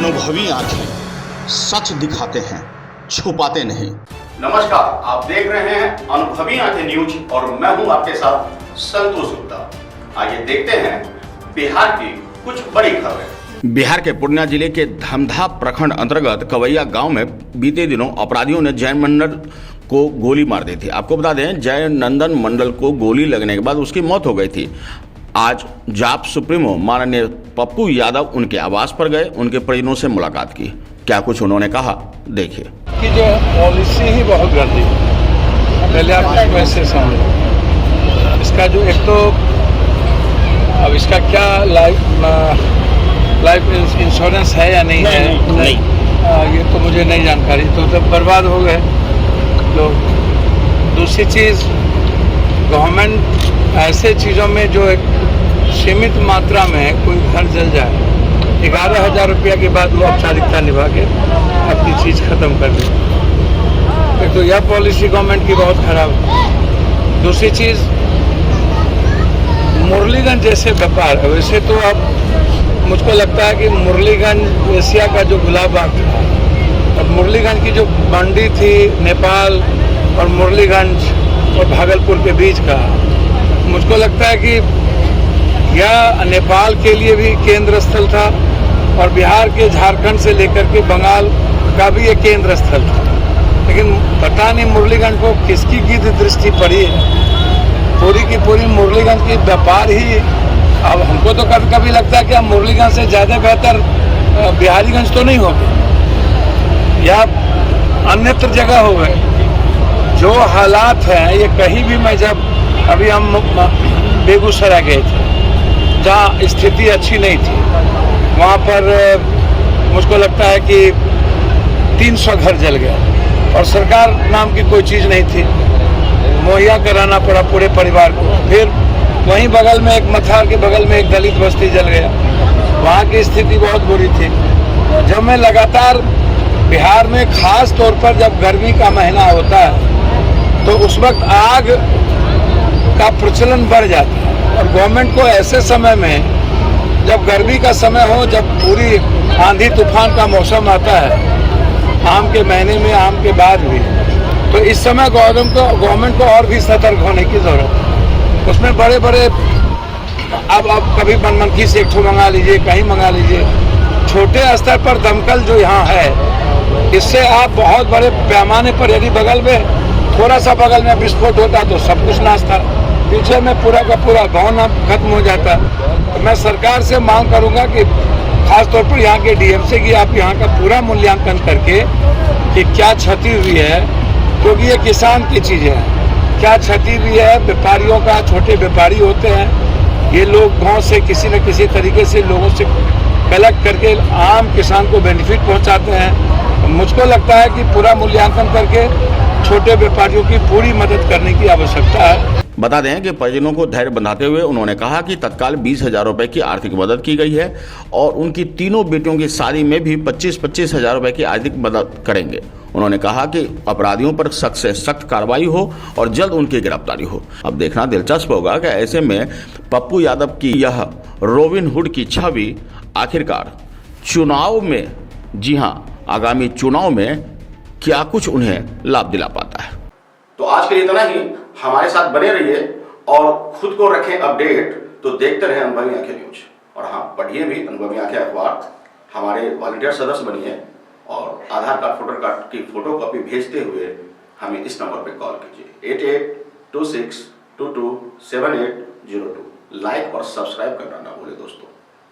अनुभवी आंखें सच दिखाते हैं, छुपाते नहीं। नमस्कार, आप देख रहे हैं अनुभवी आंखें न्यूज और मैं हूं आपके साथ संतोष गुप्ता। आइए देखते हैं बिहार की कुछ बड़ी खबरें। बिहार के पूर्णिया जिले के धमधा प्रखंड अंतर्गत कवैया गांव में बीते दिनों अपराधियों ने जय मंडल को गोली मार दी थी। आपको बता दें, जय नंदन मंडल को गोली लगने के बाद उसकी मौत हो गई थी। आज जाप सुप्रीमो माननीय पप्पू यादव उनके आवास पर गए, उनके परिजनों से मुलाकात की। क्या कुछ उन्होंने कहा, देखिए। कि जो पॉलिसी ही बहुत गंदी है। पहले आप इसको ऐसे समझो, इसका जो एक तो अब इसका क्या लाइफ इंश्योरेंस है या नहीं है, नहीं। ये तो मुझे नहीं जानकारी, तो जब बर्बाद हो गए लोग। दूसरी चीज़, गवर्नमेंट ऐसे चीज़ों में जो एक सीमित मात्रा में कोई घर जल जाए, 11,000 रुपया के बाद वो औपचारिकता निभा के अपनी चीज़ ख़त्म कर दे। एक तो यह पॉलिसी गवर्नमेंट की बहुत खराब है। दूसरी चीज़, मुरलीगंज जैसे व्यापार, वैसे तो अब मुझको लगता है कि मुरलीगंज एशिया का जो गुलाब बाग था, और मुरलीगंज की जो मंडी थी नेपाल और मुरलीगंज और भागलपुर के बीच का, मुझको लगता है कि यह नेपाल के लिए भी केंद्र स्थल था और बिहार के झारखंड से लेकर के बंगाल का भी एक केंद्र स्थल था। लेकिन पता नहीं मुरलीगंज को किसकी गिद्ध दृष्टि पड़ी है। पूरी की पूरी मुरलीगंज की व्यापार ही, अब हमको तो कभी कभी लगता है कि अब मुरलीगंज से ज़्यादा बेहतर बिहारीगंज तो नहीं होगी, या अन्यत्र जगह हो गए। जो हालात हैं ये कहीं भी, मैं जब अभी हम बेगूसराय गए थे जहाँ स्थिति अच्छी नहीं थी, वहाँ पर मुझको लगता है कि 300 घर जल गए और सरकार नाम की कोई चीज़ नहीं थी, मुहैया कराना पड़ा पूरे परिवार को। फिर वहीं बगल में एक मथार के बगल में एक दलित बस्ती जल गया, वहाँ की स्थिति बहुत बुरी थी। जब मैं लगातार बिहार में खास तौर पर जब गर्मी का महीना होता है तो उस वक्त आग का प्रचलन बढ़ जाता है, और गवर्नमेंट को ऐसे समय में, जब गर्मी का समय हो, जब पूरी आंधी तूफान का मौसम आता है, आम के महीने में, आम के बाद भी, तो इस समय गवर्नमेंट को और भी सतर्क होने की जरूरत है। उसमें बड़े बड़े, अब कभी बनमनखी से एक ठो मंगा लीजिए, कहीं मंगा लीजिए। छोटे स्तर पर दमकल जो यहाँ है, इससे आप बहुत बड़े पैमाने पर, यदि बगल में थोड़ा सा बगल में विस्फोट होता तो सब कुछ नाश्ता, पीछे में पूरा का पूरा गाँव ना खत्म हो जाता। तो मैं सरकार से मांग करूँगा कि खासतौर पर यहाँ के डीएम से कि आप यहाँ का पूरा मूल्यांकन करके कि क्या क्षति हुई है, क्योंकि ये किसान की चीज़ है, क्या क्षति हुई है व्यापारियों का। छोटे व्यापारी होते हैं, ये लोग गांव से किसी न किसी तरीके से लोगों से कलेक्ट करके आम किसान को बेनिफिट पहुंचाते हैं। मुझको लगता है कि पूरा मूल्यांकन करके छोटे व्यापारियों की पूरी मदद करने की आवश्यकता है। बता दें कि परिजनों को धैर्य बंधाते हुए उन्होंने कहा कि तत्काल 20,000 रुपए की आर्थिक मदद की गई है और उनकी तीनों बेटियों की शादी में भी 25-25 हजार रुपए की आर्थिक मदद करेंगे। उन्होंने कहा कि अपराधियों पर सख्त से सख्त कार्रवाई हो और जल्द उनकी गिरफ्तारी हो। अब देखना दिलचस्प होगा कि ऐसे में पप्पू यादव की यह रॉबिन हुड की छवि आखिरकार चुनाव में, जी हाँ, आगामी चुनाव में क्या कुछ उन्हें लाभ दिला पाता है। तो आज के लिए इतना ही। हमारे साथ बने रहिए और खुद को रखें अपडेट। तो देखते रहें अनुभवी आंखें न्यूज, और हाँ, पढ़िए भी अनुभवी आंखें अखबार। हमारे वॉलंटियर सदस्य बनिए और आधार कार्ड, वोटर कार्ड की फोटो कॉपी भेजते हुए हमें इस नंबर पर कॉल कीजिए 8826227802। लाइक और सब्सक्राइब करना ना भूलें दोस्तों।